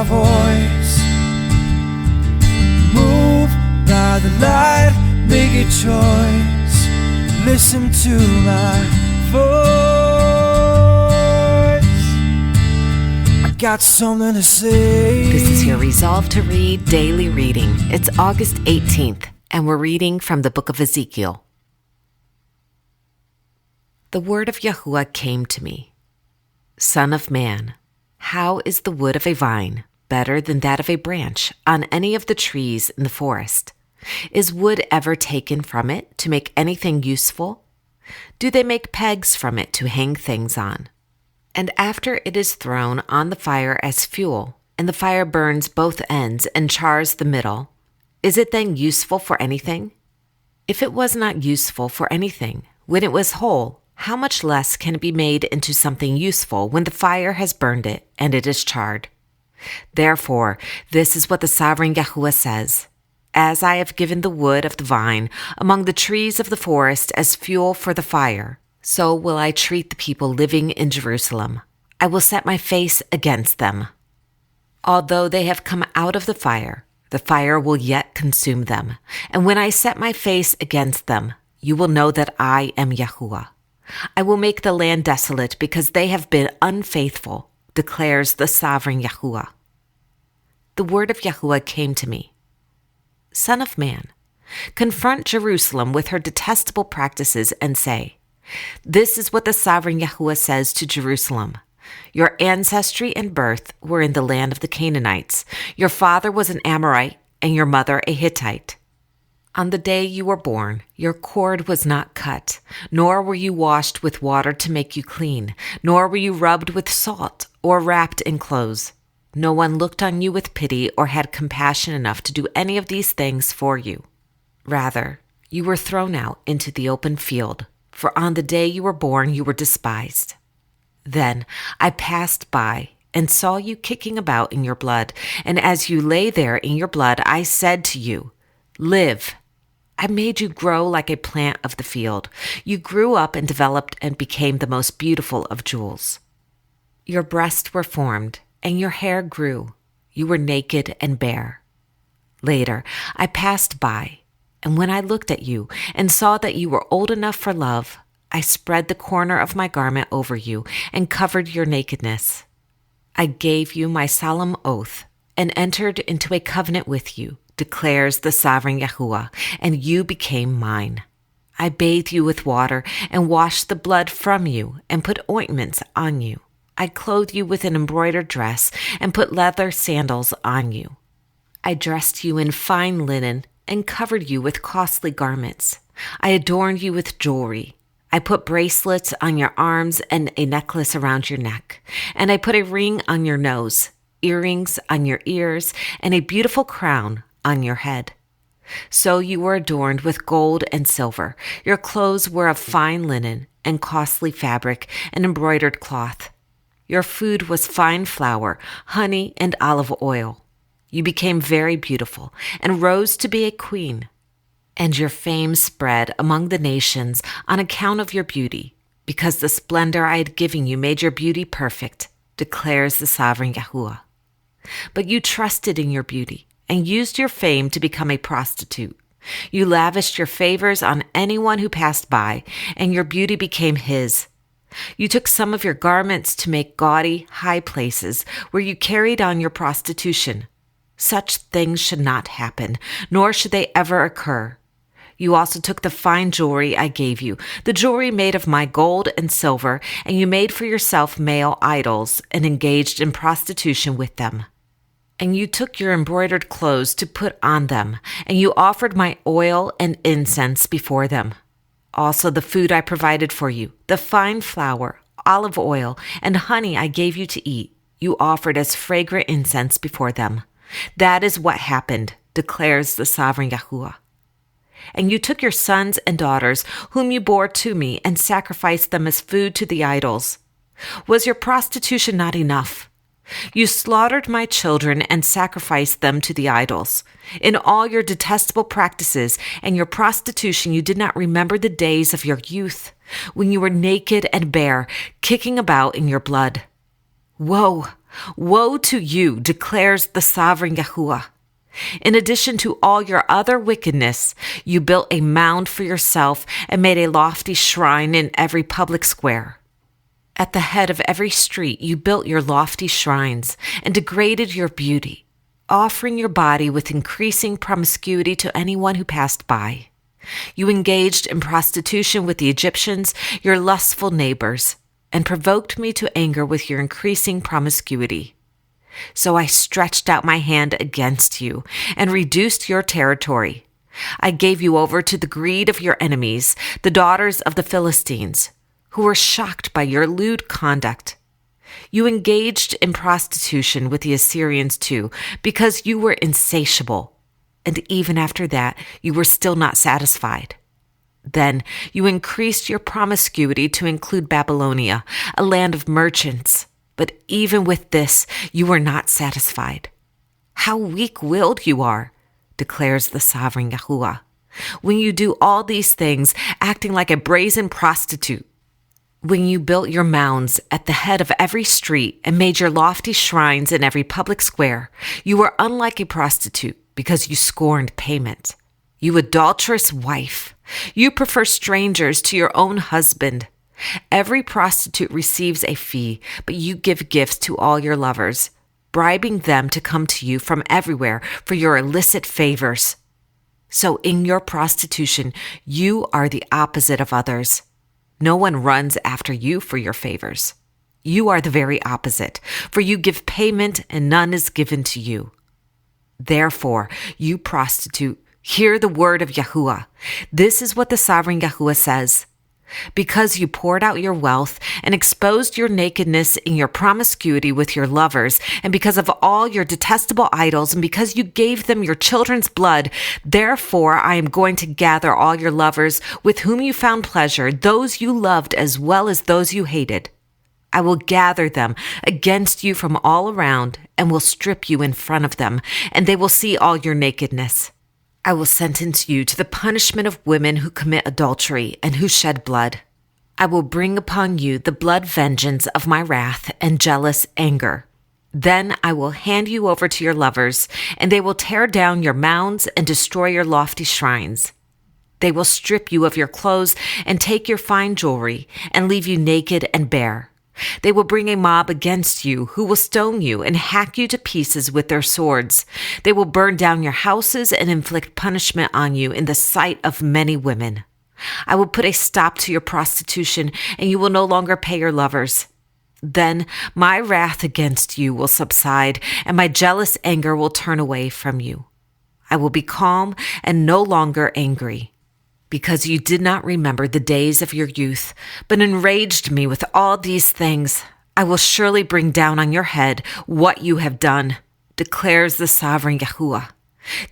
voice. Move by the light, make a choice. Listen to my voice. I got something to say. This is your Resolve to Read daily reading. It's August 18th, and we're reading from the book of Ezekiel. The word of Yahuwah came to me. Son of man, how is the wood of a vine better than that of a branch on any of the trees in the forest? Is wood ever taken from it to make anything useful? Do they make pegs from it to hang things on? And after it is thrown on the fire as fuel, and the fire burns both ends and chars the middle, is it then useful for anything? If it was not useful for anything when it was whole, how much less can it be made into something useful when the fire has burned it and it is charred? Therefore, this is what the sovereign Yahuwah says. As I have given the wood of the vine among the trees of the forest as fuel for the fire, so will I treat the people living in Jerusalem. I will set my face against them. Although they have come out of the fire will yet consume them. And when I set my face against them, you will know that I am Yahuwah. I will make the land desolate because they have been unfaithful, declares the sovereign Yahuwah. The word of Yahuwah came to me. Son of man, confront Jerusalem with her detestable practices and say, this is what the sovereign Yahuwah says to Jerusalem. Your ancestry and birth were in the land of the Canaanites. Your father was an Amorite and your mother a Hittite. On the day you were born, your cord was not cut, nor were you washed with water to make you clean, nor were you rubbed with salt or wrapped in clothes. No one looked on you with pity or had compassion enough to do any of these things for you. Rather, you were thrown out into the open field, for on the day you were born you were despised. Then I passed by and saw you kicking about in your blood, and as you lay there in your blood, I said to you, live. I made you grow like a plant of the field. You grew up and developed and became the most beautiful of jewels. Your breasts were formed, and your hair grew. You were naked and bare. Later, I passed by, and when I looked at you and saw that you were old enough for love, I spread the corner of my garment over you and covered your nakedness. I gave you my solemn oath and entered into a covenant with you, declares the sovereign Yahuwah, and you became mine. I bathed you with water and washed the blood from you and put ointments on you. I clothed you with an embroidered dress and put leather sandals on you. I dressed you in fine linen and covered you with costly garments. I adorned you with jewelry. I put bracelets on your arms and a necklace around your neck. And I put a ring on your nose, earrings on your ears, and a beautiful crown on your head. So you were adorned with gold and silver. Your clothes were of fine linen and costly fabric and embroidered cloth. Your food was fine flour, honey, and olive oil. You became very beautiful and rose to be a queen. And your fame spread among the nations on account of your beauty, because the splendor I had given you made your beauty perfect, declares the sovereign Yahuwah. But you trusted in your beauty and used your fame to become a prostitute. You lavished your favors on anyone who passed by, and your beauty became his. You took some of your garments to make gaudy, high places where you carried on your prostitution. Such things should not happen, nor should they ever occur. You also took the fine jewelry I gave you, the jewelry made of my gold and silver, and you made for yourself male idols and engaged in prostitution with them. And you took your embroidered clothes to put on them, and you offered my oil and incense before them. Also the food I provided for you, the fine flour, olive oil, and honey I gave you to eat, you offered as fragrant incense before them. That is what happened, declares the sovereign Yahuwah. And you took your sons and daughters, whom you bore to me, and sacrificed them as food to the idols. Was your prostitution not enough? You slaughtered my children and sacrificed them to the idols. In all your detestable practices and your prostitution, you did not remember the days of your youth, when you were naked and bare, kicking about in your blood. Woe! Woe to you, declares the sovereign Yahuwah. In addition to all your other wickedness, you built a mound for yourself and made a lofty shrine in every public square. At the head of every street, you built your lofty shrines and degraded your beauty, offering your body with increasing promiscuity to anyone who passed by. You engaged in prostitution with the Egyptians, your lustful neighbors, and provoked me to anger with your increasing promiscuity. So I stretched out my hand against you and reduced your territory. I gave you over to the greed of your enemies, the daughters of the Philistines, who were shocked by your lewd conduct. You engaged in prostitution with the Assyrians too, because you were insatiable, and even after that you were still not satisfied. Then you increased your promiscuity to include Babylonia, a land of merchants. But even with this, you were not satisfied. How weak-willed you are, declares the sovereign Yahuwah, when you do all these things, acting like a brazen prostitute. When you built your mounds at the head of every street and made your lofty shrines in every public square, you were unlike a prostitute because you scorned payment. You adulterous wife, you prefer strangers to your own husband. Every prostitute receives a fee, but you give gifts to all your lovers, bribing them to come to you from everywhere for your illicit favors. So in your prostitution, you are the opposite of others. No one runs after you for your favors. You are the very opposite, for you give payment and none is given to you. Therefore, you prostitute, hear the word of Yahuwah. This is what the sovereign Yahuwah says. Because you poured out your wealth and exposed your nakedness in your promiscuity with your lovers, and because of all your detestable idols, and because you gave them your children's blood, therefore I am going to gather all your lovers with whom you found pleasure, those you loved as well as those you hated. I will gather them against you from all around and will strip you in front of them, and they will see all your nakedness. I will sentence you to the punishment of women who commit adultery and who shed blood. I will bring upon you the blood vengeance of my wrath and jealous anger. Then I will hand you over to your lovers, and they will tear down your mounds and destroy your lofty shrines. They will strip you of your clothes and take your fine jewelry and leave you naked and bare. They will bring a mob against you who will stone you and hack you to pieces with their swords. They will burn down your houses and inflict punishment on you in the sight of many women. I will put a stop to your prostitution, and you will no longer pay your lovers. Then my wrath against you will subside, and my jealous anger will turn away from you. I will be calm and no longer angry. Because you did not remember the days of your youth, but enraged me with all these things, I will surely bring down on your head what you have done, declares the sovereign Yahuwah.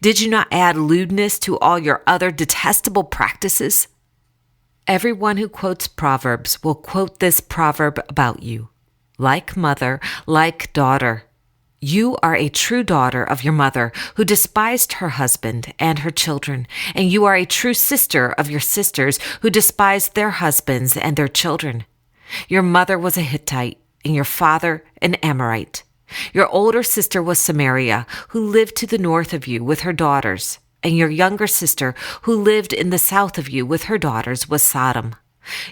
Did you not add lewdness to all your other detestable practices? Everyone who quotes Proverbs will quote this proverb about you. Like mother, like daughter. You are a true daughter of your mother, who despised her husband and her children, and you are a true sister of your sisters, who despised their husbands and their children. Your mother was a Hittite, and your father an Amorite. Your older sister was Samaria, who lived to the north of you with her daughters, and your younger sister, who lived in the south of you with her daughters, was Sodom.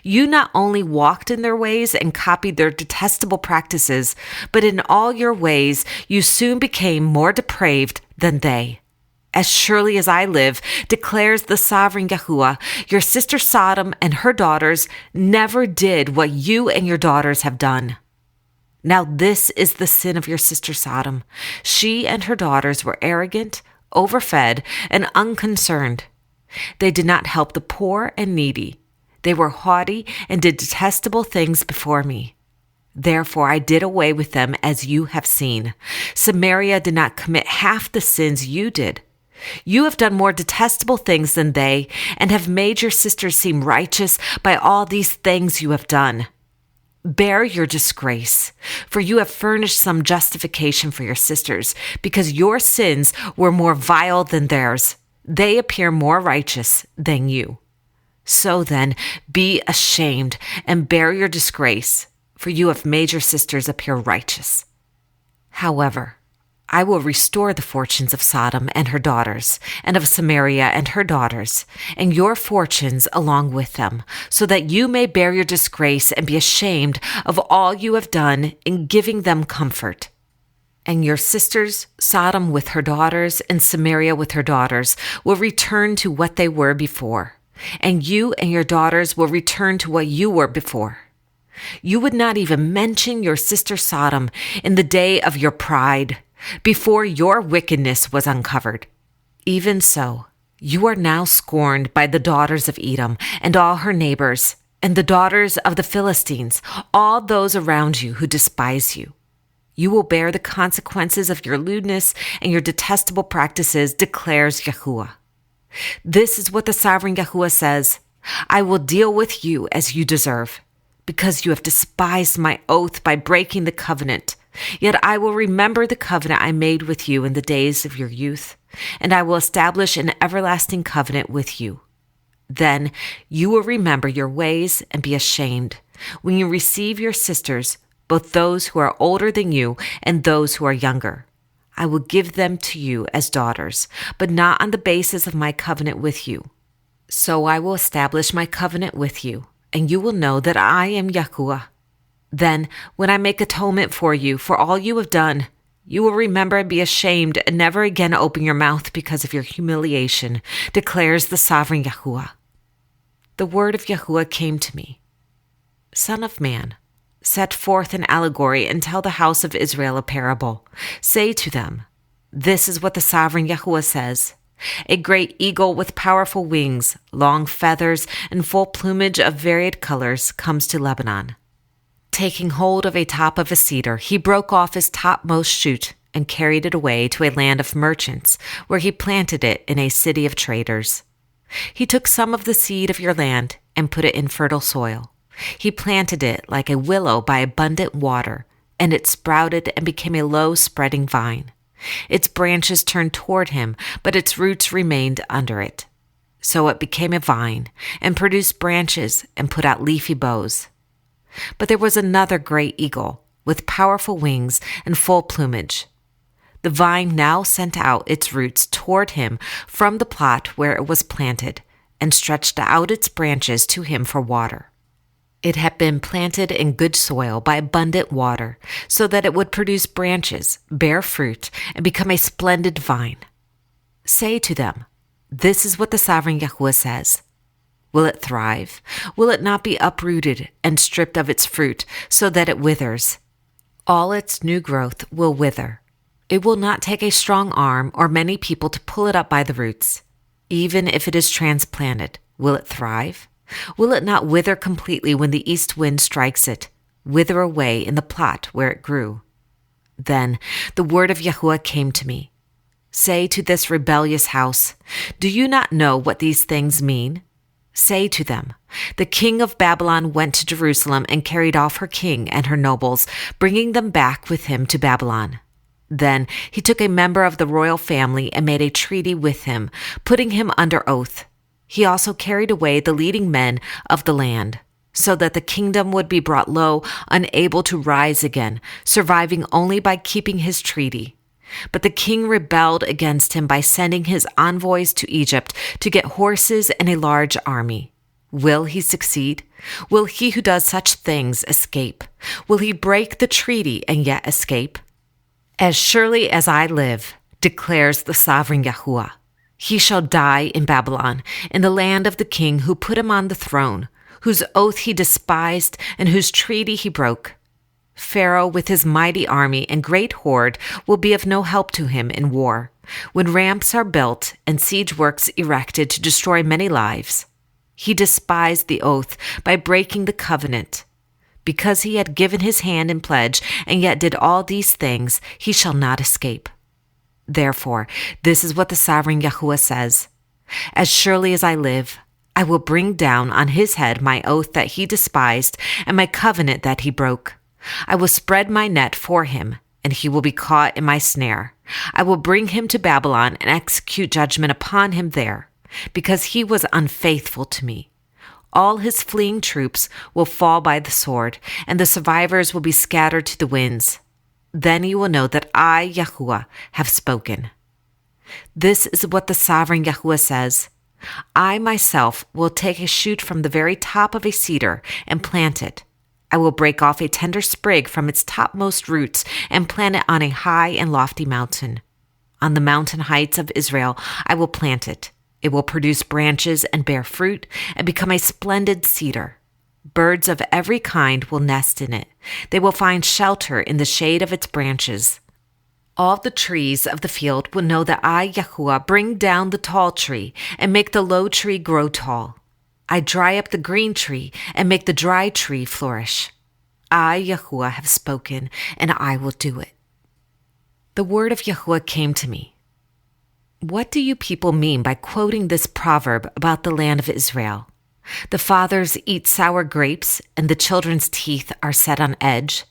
You not only walked in their ways and copied their detestable practices, but in all your ways you soon became more depraved than they. As surely as I live, declares the sovereign Yahuwah, your sister Sodom and her daughters never did what you and your daughters have done. Now this is the sin of your sister Sodom. She and her daughters were arrogant, overfed, and unconcerned. They did not help the poor and needy. They were haughty and did detestable things before me. Therefore I did away with them as you have seen. Samaria did not commit half the sins you did. You have done more detestable things than they, and have made your sisters seem righteous by all these things you have done. Bear your disgrace, for you have furnished some justification for your sisters, because your sins were more vile than theirs. They appear more righteous than you. So then, be ashamed and bear your disgrace, for you have made your sisters appear righteous. However, I will restore the fortunes of Sodom and her daughters, and of Samaria and her daughters, and your fortunes along with them, so that you may bear your disgrace and be ashamed of all you have done in giving them comfort. And your sisters, Sodom with her daughters and Samaria with her daughters, will return to what they were before, and you and your daughters will return to what you were before. You would not even mention your sister Sodom in the day of your pride, before your wickedness was uncovered. Even so, you are now scorned by the daughters of Edom and all her neighbors, and the daughters of the Philistines, all those around you who despise you. You will bear the consequences of your lewdness and your detestable practices, declares Yahuwah. This is what the sovereign Yahuwah says: I will deal with you as you deserve, because you have despised my oath by breaking the covenant. Yet I will remember the covenant I made with you in the days of your youth, and I will establish an everlasting covenant with you. Then you will remember your ways and be ashamed when you receive your sisters, both those who are older than you and those who are younger. I will give them to you as daughters, but not on the basis of my covenant with you. So I will establish my covenant with you, and you will know that I am Yahuwah. Then, when I make atonement for you for all you have done, you will remember and be ashamed and never again open your mouth because of your humiliation, declares the sovereign Yahuwah. The word of Yahuwah came to me. Son of man, set forth an allegory and tell the house of Israel a parable. Say to them, this is what the sovereign Yahuwah says. A great eagle with powerful wings, long feathers, and full plumage of varied colors comes to Lebanon. Taking hold of a top of a cedar, he broke off his topmost shoot and carried it away to a land of merchants, where he planted it in a city of traders. He took some of the seed of your land and put it in fertile soil. He planted it like a willow by abundant water, and it sprouted and became a low spreading vine. Its branches turned toward him, but its roots remained under it. So it became a vine, and produced branches and put out leafy boughs. But there was another great eagle, with powerful wings and full plumage. The vine now sent out its roots toward him from the plot where it was planted, and stretched out its branches to him for water. It had been planted in good soil by abundant water, so that it would produce branches, bear fruit, and become a splendid vine. Say to them, this is what the sovereign Yahuwah says. Will it thrive? Will it not be uprooted and stripped of its fruit, so that it withers? All its new growth will wither. It will not take a strong arm or many people to pull it up by the roots. Even if it is transplanted, will it thrive? Will it not wither completely when the east wind strikes it, wither away in the plot where it grew? Then the word of Yahuwah came to me. Say to this rebellious house, do you not know what these things mean? Say to them, the king of Babylon went to Jerusalem and carried off her king and her nobles, bringing them back with him to Babylon. Then he took a member of the royal family and made a treaty with him, putting him under oath. He also carried away the leading men of the land, so that the kingdom would be brought low, unable to rise again, surviving only by keeping his treaty. But the king rebelled against him by sending his envoys to Egypt to get horses and a large army. Will he succeed? Will he who does such things escape? Will he break the treaty and yet escape? As surely as I live, declares the sovereign Yahuwah, he shall die in Babylon, in the land of the king who put him on the throne, whose oath he despised and whose treaty he broke. Pharaoh with his mighty army and great horde will be of no help to him in war, when ramps are built and siege works erected to destroy many lives. He despised the oath by breaking the covenant. Because he had given his hand in pledge and yet did all these things, he shall not escape. Therefore, this is what the sovereign Yahuwah says. As surely as I live, I will bring down on his head my oath that he despised and my covenant that he broke. I will spread my net for him, and he will be caught in my snare. I will bring him to Babylon and execute judgment upon him there, because he was unfaithful to me. All his fleeing troops will fall by the sword, and the survivors will be scattered to the winds. Then you will know that I, Yahuwah, have spoken. This is what the sovereign Yahuwah says. I myself will take a shoot from the very top of a cedar and plant it. I will break off a tender sprig from its topmost roots and plant it on a high and lofty mountain. On the mountain heights of Israel I will plant it. It will produce branches and bear fruit and become a splendid cedar. Birds of every kind will nest in it. They will find shelter in the shade of its branches. All the trees of the field will know that I, Yahuwah, bring down the tall tree and make the low tree grow tall. I dry up the green tree and make the dry tree flourish. I, Yahuwah, have spoken, and I will do it. The word of Yahuwah came to me. What do you people mean by quoting this proverb about the land of Israel? The fathers eat sour grapes, and the children's teeth are set on edge.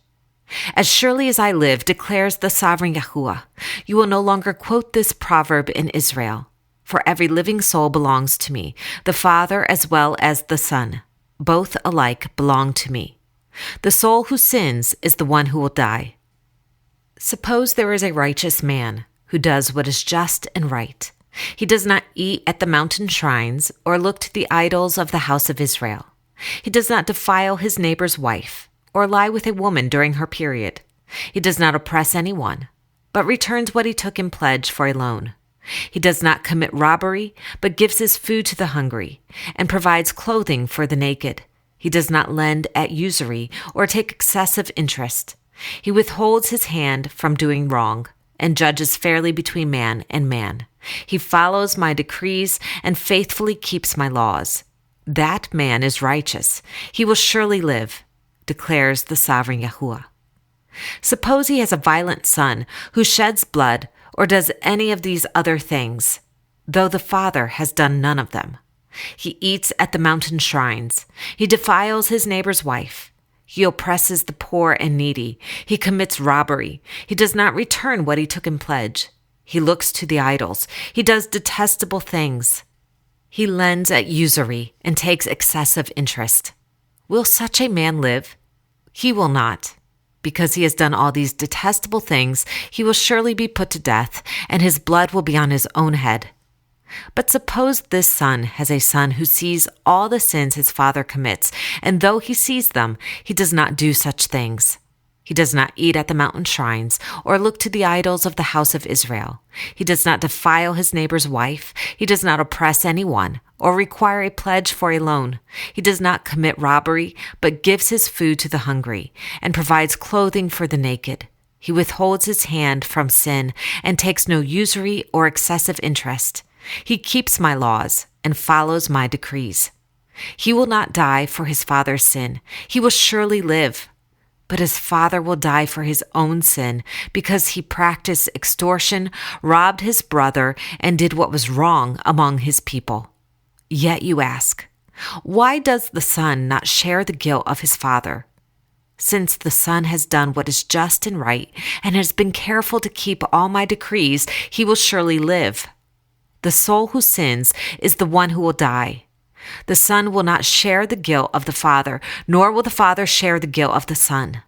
As surely as I live, declares the sovereign Yahuwah, you will no longer quote this proverb in Israel. For every living soul belongs to me, the Father as well as the Son. Both alike belong to me. The soul who sins is the one who will die. Suppose there is a righteous man who does what is just and right. He does not eat at the mountain shrines or look to the idols of the house of Israel. He does not defile his neighbor's wife or lie with a woman during her period. He does not oppress anyone, but returns what he took in pledge for a loan. He does not commit robbery, but gives his food to the hungry, and provides clothing for the naked. He does not lend at usury or take excessive interest. He withholds his hand from doing wrong, and judges fairly between man and man. He follows my decrees and faithfully keeps my laws. That man is righteous. He will surely live, declares the sovereign Yahuwah. Suppose he has a violent son who sheds blood or does any of these other things, though the father has done none of them. He eats at the mountain shrines. He defiles his neighbor's wife. He oppresses the poor and needy. He commits robbery. He does not return what he took in pledge. He looks to the idols. He does detestable things. He lends at usury and takes excessive interest. Will such a man live? He will not. Because he has done all these detestable things, he will surely be put to death, and his blood will be on his own head. But suppose this son has a son who sees all the sins his father commits, and though he sees them, he does not do such things. He does not eat at the mountain shrines or look to the idols of the house of Israel. He does not defile his neighbor's wife. He does not oppress anyone or require a pledge for a loan. He does not commit robbery, but gives his food to the hungry and provides clothing for the naked. He withholds his hand from sin and takes no usury or excessive interest. He keeps my laws and follows my decrees. He will not die for his father's sin. He will surely live. But his father will die for his own sin because he practiced extortion, robbed his brother, and did what was wrong among his people. Yet you ask, why does the son not share the guilt of his father? Since the son has done what is just and right and has been careful to keep all my decrees, he will surely live. The soul who sins is the one who will die. The son will not share the guilt of the father, nor will the father share the guilt of the son.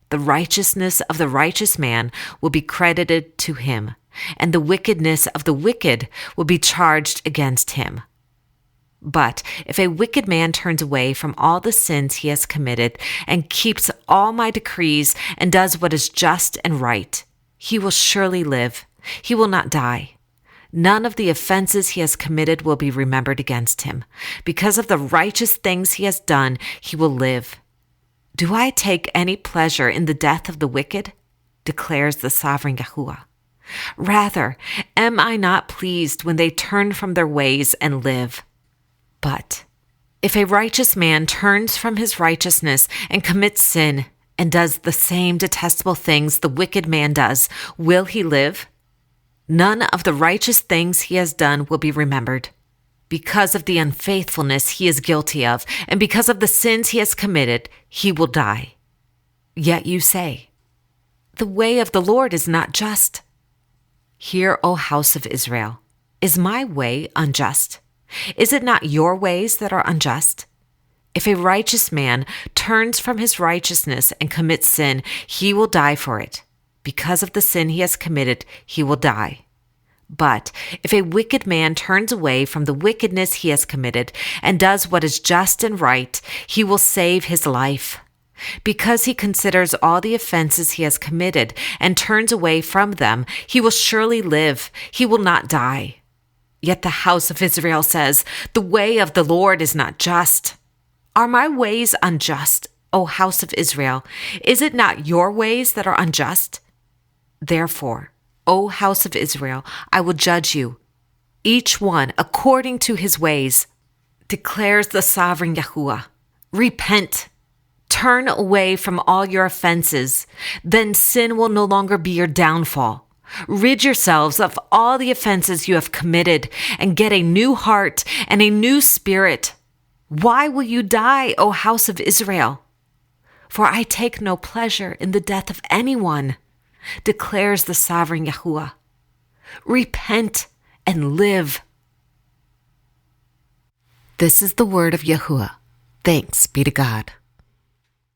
The righteousness of the righteous man will be credited to him, and the wickedness of the wicked will be charged against him. But if a wicked man turns away from all the sins he has committed and keeps all my decrees and does what is just and right, he will surely live. He will not die. None of the offenses he has committed will be remembered against him. Because of the righteous things he has done, he will live. Do I take any pleasure in the death of the wicked? Declares the sovereign Yahuwah. Rather, am I not pleased when they turn from their ways and live? But if a righteous man turns from his righteousness and commits sin and does the same detestable things the wicked man does, will he live? None of the righteous things he has done will be remembered. Because of the unfaithfulness he is guilty of, and because of the sins he has committed, he will die. Yet you say, the way of the Lord is not just. Hear, O house of Israel, is my way unjust? Is it not your ways that are unjust? If a righteous man turns from his righteousness and commits sin, he will die for it. because of the sin he has committed, he will die. But if a wicked man turns away from the wickedness he has committed and does what is just and right, he will save his life. Because he considers all the offenses he has committed and turns away from them, he will surely live. He will not die. Yet the house of Israel says, "The way of the Lord is not just." Are my ways unjust, O house of Israel? Is it not your ways that are unjust? Therefore, O house of Israel, I will judge you, each one according to his ways, declares the sovereign Yahuwah. Repent. Turn away from all your offenses. Then sin will no longer be your downfall. Rid yourselves of all the offenses you have committed and get a new heart and a new spirit. Why will you die, O house of Israel? For I take no pleasure in the death of anyone, declares the sovereign Yahuwah. Repent and live. This is the word of Yahuwah. Thanks be to God.